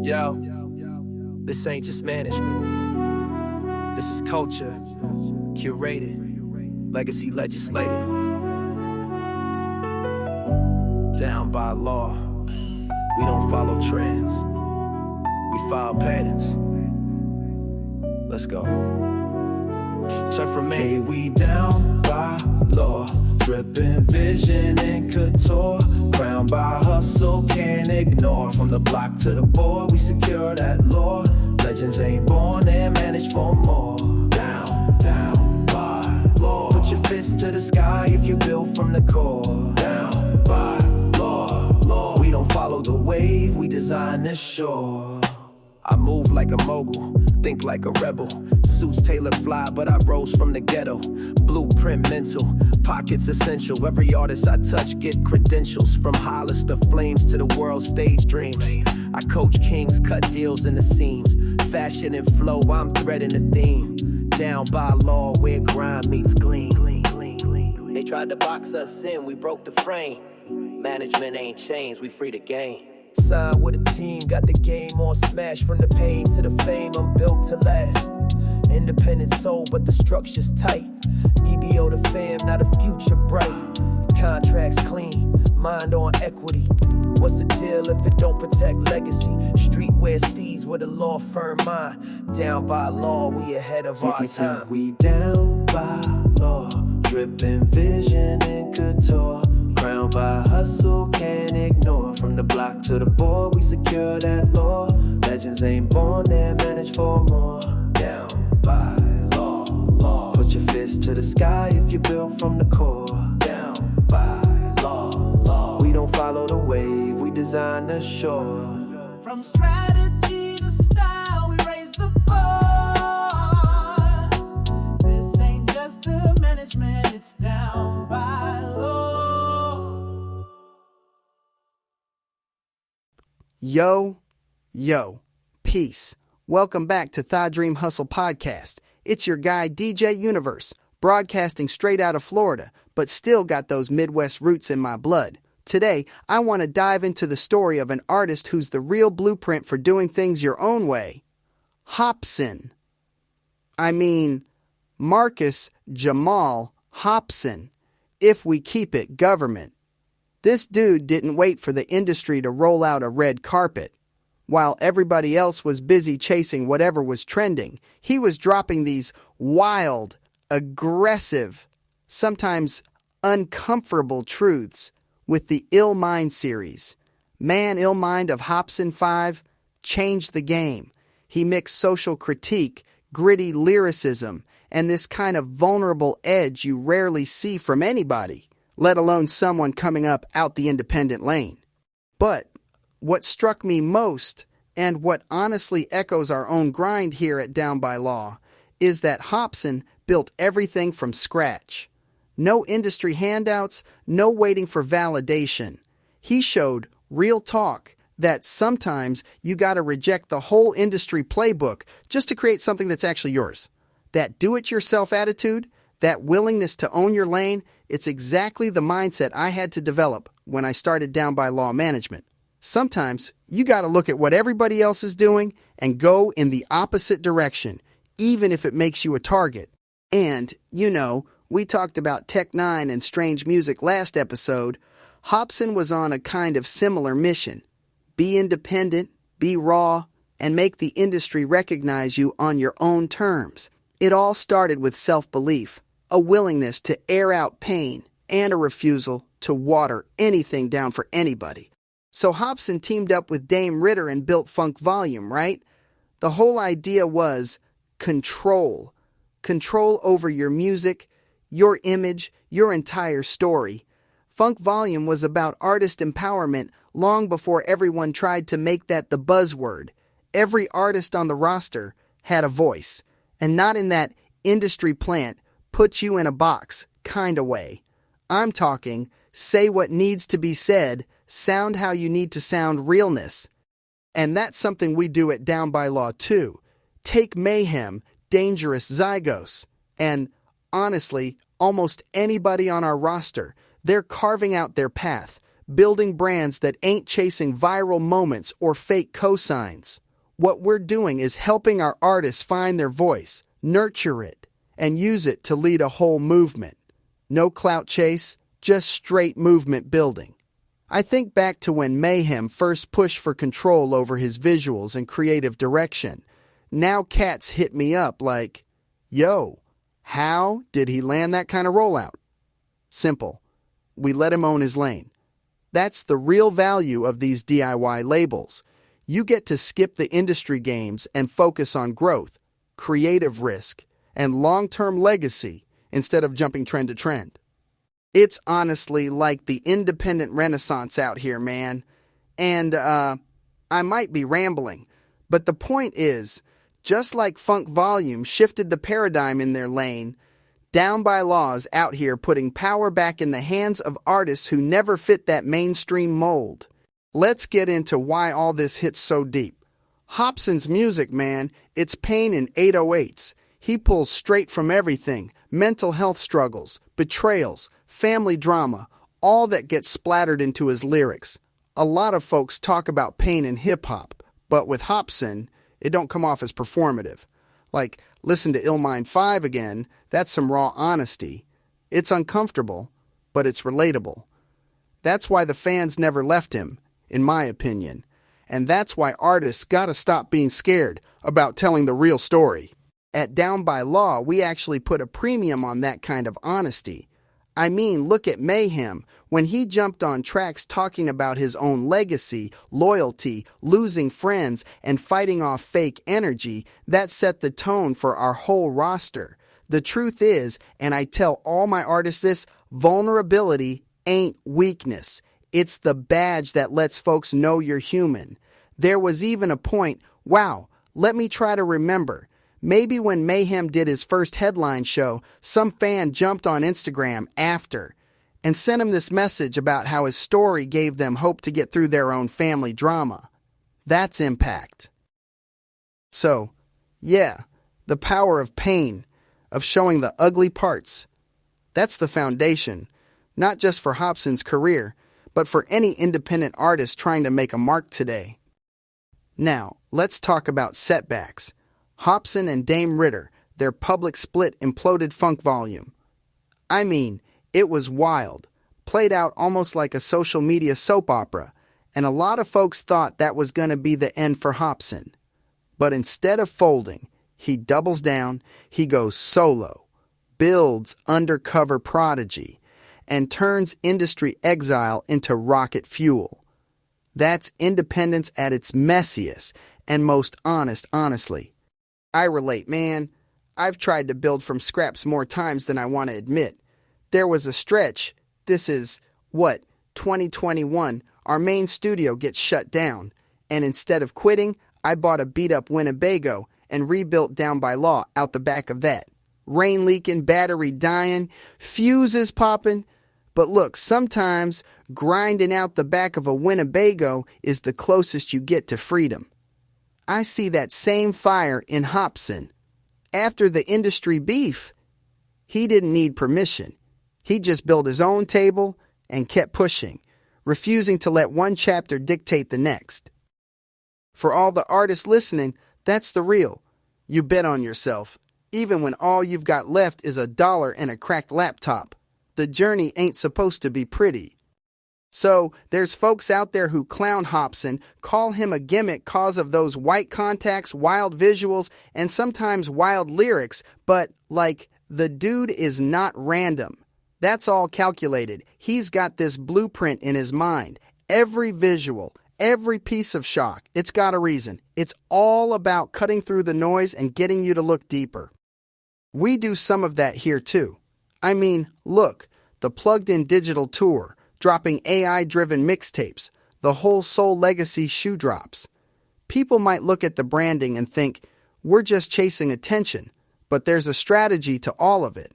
Yo, this ain't just management. This is culture, curated, legacy legislated. Down by law, we don't follow trends. We file patterns. Let's go. Turn from me, we down by law. Dripping vision and couture. Crowned by hustle, can't ignore. From the block to the board, we secure that law. Legends ain't born, they're managed for more. Down by law. Put your fist to the sky if you build from the core. Down by law. We don't follow the wave, we design the shore. I move like a mogul, think like a rebel. Suits tailored fly, but I rose from the ghetto. Blueprint mental, pockets essential. Every artist I touch get credentials. From Hollister flames to the world stage dreams. I coach kings, cut deals in the seams. Fashion and flow, I'm threading the theme. Down by law, where grind meets gleam. They tried to box us in, we broke the frame. Management ain't changed, we free the game. Signed with a team, got the game on smash. From the pain to the fame, I'm built to last. Independent soul, but the structure's tight. EBO the fam, not a future bright. Contracts clean, mind on equity. What's the deal if it don't protect legacy? Streetwear steez with a law firm mind. Down by law, we ahead of our time. We down by law, dripping vision and couture. Crowned by hustle, can't ignore. From the block to the board, we secure that law. Legends ain't born, they're managed for more. Down by law. Put your fist to the sky if you build from the core. Down by law. We don't follow the wave, we design the shore. From strategy to style, we raise the bar. This ain't just the management, it's down by law. Yo, peace. Welcome back to Thigh Dream Hustle Podcast. It's your guy, DJ Universe, broadcasting straight out of Florida, but still got those Midwest roots in my blood. Today, I want to dive into the story of an artist who's the real blueprint for doing things your own way. Hopsin. I mean, Marcus Jamal Hopsin, if we keep it government. This dude didn't wait for the industry to roll out a red carpet. While everybody else was busy chasing whatever was trending, he was dropping these wild, aggressive, sometimes uncomfortable truths with the Ill Mind series. Man Ill Mind of Hopsin 5 changed the game. He mixed social critique, gritty lyricism, and this kind of vulnerable edge you rarely see from anybody, let alone someone coming up out the independent lane. But what struck me most, and what honestly echoes our own grind here at Down by Law, is that Hopsin built everything from scratch. No industry handouts, no waiting for validation. He showed real talk that sometimes you gotta reject the whole industry playbook just to create something that's actually yours. That do-it-yourself attitude, that willingness to own your lane, it's exactly the mindset I had to develop when I started Down by Law Management. Sometimes you gotta look at what everybody else is doing and go in the opposite direction, even if it makes you a target. And, we talked about Tech Nine and strange music last episode. Hopsin was on a kind of similar mission. Be independent, be raw, and make the industry recognize you on your own terms. It all started with self-belief, a willingness to air out pain, and a refusal to water anything down for anybody. So Hopsin teamed up with Dame Ritter and built Funk Volume, right? The whole idea was control. Control over your music, your image, your entire story. Funk Volume was about artist empowerment long before everyone tried to make that the buzzword. Every artist on the roster had a voice, and not in that industry plant, put you in a box kind of way. I'm talking, say what needs to be said, sound how you need to sound realness. And that's something we do at Down by Law too. Take Mayhem, Dangerous Zygos, and honestly, almost anybody on our roster. They're carving out their path, building brands that ain't chasing viral moments or fake cosigns. What we're doing is helping our artists find their voice, nurture it, and use it to lead a whole movement. No clout chase, just straight movement building. I think back to when Mayhem first pushed for control over his visuals and creative direction. Now cats hit me up like, yo, how did he land that kind of rollout? Simple. We let him own his lane. That's the real value of these DIY labels. You get to skip the industry games and focus on growth, creative risk, and long-term legacy instead of jumping trend to trend. It's honestly like the independent renaissance out here, man. And, I might be rambling, but the point is, just like Funk Volume shifted the paradigm in their lane, Down by Law's out here putting power back in the hands of artists who never fit that mainstream mold. Let's get into why all this hits so deep. Hopsin's music, man, it's pain in 808s. He pulls straight from everything: mental health struggles, betrayals, family drama, all that gets splattered into his lyrics. A lot of folks talk about pain in hip-hop, but with Hopsin, it don't come off as performative. Like, listen to Illmind 5 again, that's some raw honesty. It's uncomfortable, but it's relatable. That's why the fans never left him, in my opinion. And that's why artists gotta stop being scared about telling the real story. At Down by Law, we actually put a premium on that kind of honesty. I mean, look at Mayhem. When he jumped on tracks talking about his own legacy, loyalty, losing friends, and fighting off fake energy, that set the tone for our whole roster. The truth is, and I tell all my artists this, vulnerability ain't weakness. It's the badge that lets folks know you're human. There was even a point, wow, let me try to remember. Maybe when Mayhem did his first headline show, some fan jumped on Instagram after and sent him this message about how his story gave them hope to get through their own family drama. That's impact. So, yeah, the power of pain, of showing the ugly parts. That's the foundation, not just for Hopsin's career, but for any independent artist trying to make a mark today. Now, let's talk about setbacks. Hopsin and Dame Ritter, their public split imploded Funk Volume. I mean, it was wild, played out almost like a social media soap opera, and a lot of folks thought that was going to be the end for Hopsin. But instead of folding, he doubles down, he goes solo, builds undercover prodigy, and turns industry exile into rocket fuel. That's independence at its messiest and most honest, honestly. I relate, man. I've tried to build from scraps more times than I want to admit. There was a stretch, this is, 2021, our main studio gets shut down, and instead of quitting, I bought a beat-up Winnebago and rebuilt Down by Law out the back of that. Rain leaking, battery dying, fuses popping. But look, sometimes grinding out the back of a Winnebago is the closest you get to freedom. I see that same fire in Hopsin. After the industry beef, he didn't need permission. He just built his own table and kept pushing, refusing to let one chapter dictate the next. For all the artists listening, that's the real. You bet on yourself, even when all you've got left is $1 and a cracked laptop. The journey ain't supposed to be pretty. So, there's folks out there who clown Hopsin, call him a gimmick cause of those white contacts, wild visuals, and sometimes wild lyrics, but, the dude is not random. That's all calculated. He's got this blueprint in his mind. Every visual, every piece of shock, it's got a reason. It's all about cutting through the noise and getting you to look deeper. We do some of that here too. I mean, look, the plugged-in digital tour, dropping AI-driven mixtapes, the whole Soul Legacy shoe drops. People might look at the branding and think, we're just chasing attention, but there's a strategy to all of it.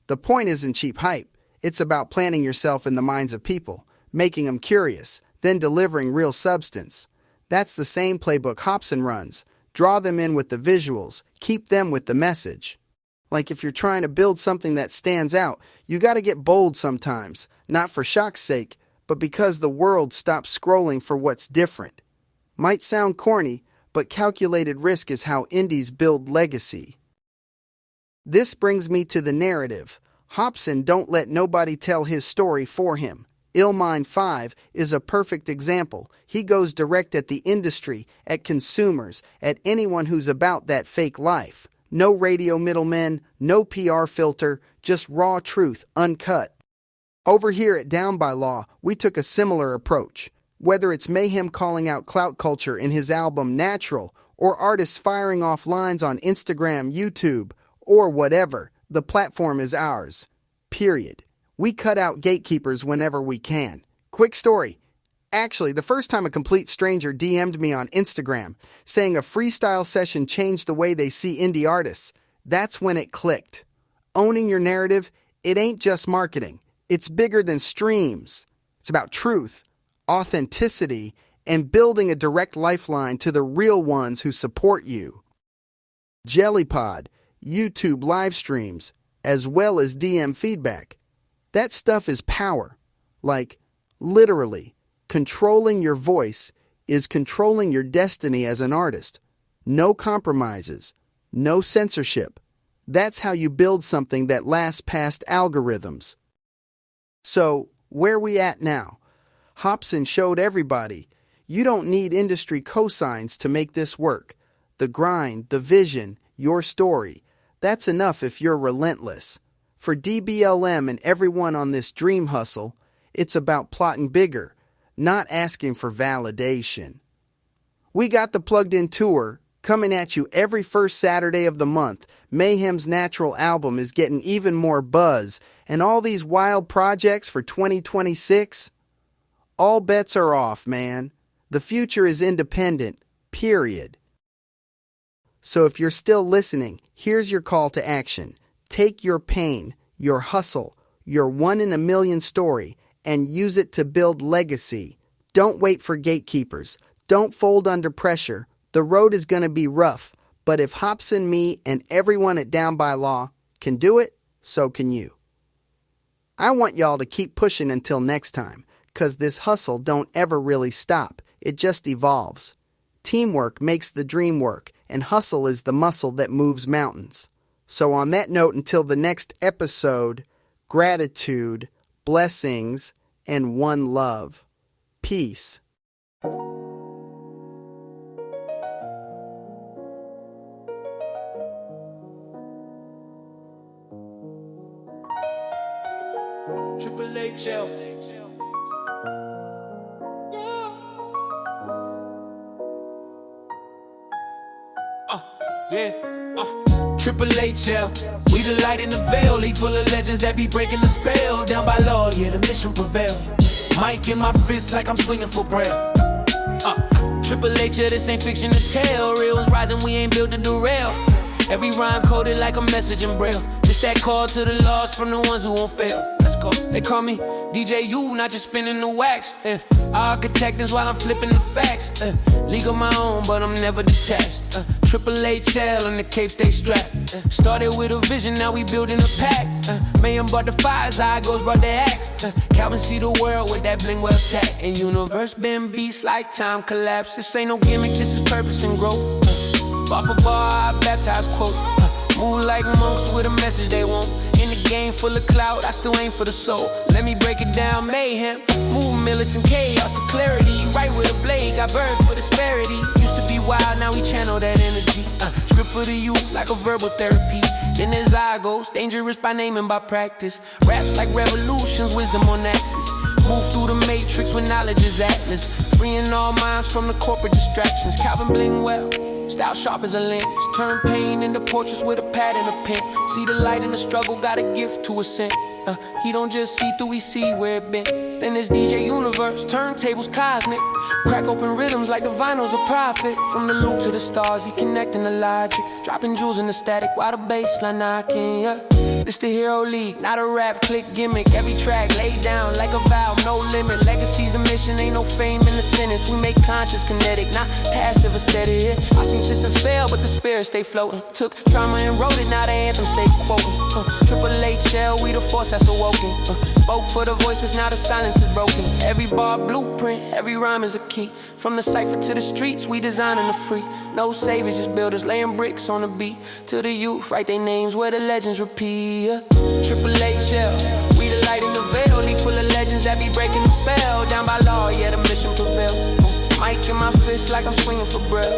The point isn't cheap hype. It's about planting yourself in the minds of people, making them curious, then delivering real substance. That's the same playbook Hopsin runs. Draw them in with the visuals, keep them with the message. Like if you're trying to build something that stands out, you gotta get bold sometimes, not for shock's sake, but because the world stops scrolling for what's different. Might sound corny, but calculated risk is how indies build legacy. This brings me to the narrative. Hopsin don't let nobody tell his story for him. Illmind 5 is a perfect example. He goes direct at the industry, at consumers, at anyone who's about that fake life. No radio middlemen, no PR filter, just raw truth, uncut. Over here at Down by Law, we took a similar approach. Whether it's Mayhem calling out clout culture in his album Natural, or artists firing off lines on Instagram, YouTube, or whatever, the platform is ours. Period. We cut out gatekeepers whenever we can. Quick story. Actually, the first time a complete stranger DM'd me on Instagram saying a freestyle session changed the way they see indie artists, that's when it clicked. Owning your narrative, it ain't just marketing. It's bigger than streams. It's about truth, authenticity, and building a direct lifeline to the real ones who support you. Jellypod, YouTube live streams, as well as DM feedback. That stuff is power. Like, literally, controlling your voice is controlling your destiny as an artist. No compromises, no censorship. That's how you build something that lasts past algorithms. So, where we at now? Hopsin showed everybody, you don't need industry cosigns to make this work. The grind, the vision, your story, that's enough if you're relentless. For DBLM and everyone on this dream hustle, it's about plotting bigger, not asking for validation. We got the Plugged In Tour coming at you every first Saturday of the month. Mayhem's Natural album is getting even more buzz, and all these wild projects for 2026. All bets are off, man. The future is independent, period. So if you're still listening, here's your call to action. Take your pain, your hustle, your 1 in a million story, and use it to build legacy. Don't wait for gatekeepers. Don't fold under pressure. The road is going to be rough, but if Hopsin, me, and everyone at Down by Law can do it, so can you. I want y'all to keep pushing until next time, 'cause this hustle don't ever really stop. It just evolves. Teamwork makes the dream work, and hustle is the muscle that moves mountains. So on that note, until the next episode, gratitude, blessings, and one love. Peace. Triple HL. Triple HL, we the light in the veil, leaf full of legends that be breaking the spell. Down by law, yeah, the mission prevail. Mic in my fist like I'm swinging for braille. Triple H, yeah, this ain't fiction to tell. Real is rising, we ain't built to derail. Every rhyme coded like a message in braille. It's that call to the lost from the ones who won't fail. Let's go. They call me DJU, not just spinning the wax. Architecting while I'm flipping the facts. League of my own, but I'm never detached. Triple HL and the cape stay strapped. Started with a vision, now we building a pack. Mayhem brought the fires, I goes brought the axe. Calvin see the world with that bling well tack. And universe been beast like time collapse. This ain't no gimmick, this is purpose and growth. Bar for bar, I baptize quotes. Move like monks with a message they want. In the game full of clout, I still aim for the soul. Let me break it down, mayhem. Move militant chaos to clarity. Right with a blade, got verse for disparity. Used to be wild, now we channel that energy. Script for the youth like a verbal therapy. Then there's Zygos, dangerous by name and by practice. Raps like revolutions, wisdom on axis. Move through the matrix when knowledge is atlas. Freeing all minds from the corporate distractions. Calvin bling well. Style sharp as a lens. Turn pain into portraits with a pad and a pen. See the light in the struggle, got a gift to ascend. He don't just see through, he see where it been. Then there's DJ Universe, turntables cosmic. Crack open rhythms like the vinyl's a prophet. From the loop to the stars, he connecting the logic. Dropping jewels in the static while the bass line knocking, yeah. This the Hero League, not a rap click gimmick. Every track laid down like a vow, no limit. Legacy's the mission, ain't no fame in the sentence. We make conscious kinetic, not passive or steady. I seen system fail, but the spirit stay floating. Took trauma and wrote it, now the anthem stay quoting. Triple HL, we the force that's awoken. Spoke for the voiceless, now the silence is broken. Every bar blueprint, every rhyme is a key. From the cypher to the streets, we designing the free. No saviors, just builders laying bricks on the beat. To the youth, write their names where the legends repeat. Triple H, yeah. We the light in the veil, leaf full of legends that be breaking the spell. Down by law, yeah, the mission prevails. Mic in my fist like I'm swinging for bread.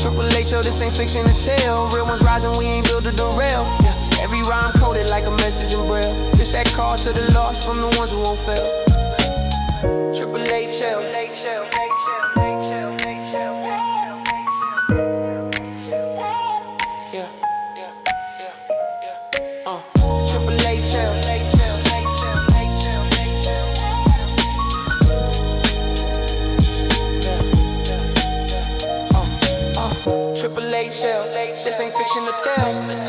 Triple H, yo, this ain't fiction to tell. Real ones rising, we ain't built to derail. Yeah. Every rhyme coded like a message in braille. It's that call to the lost from the ones who won't fail. Triple H, yo. Yeah. Triple H, yo. Triple H, this ain't fiction to tell.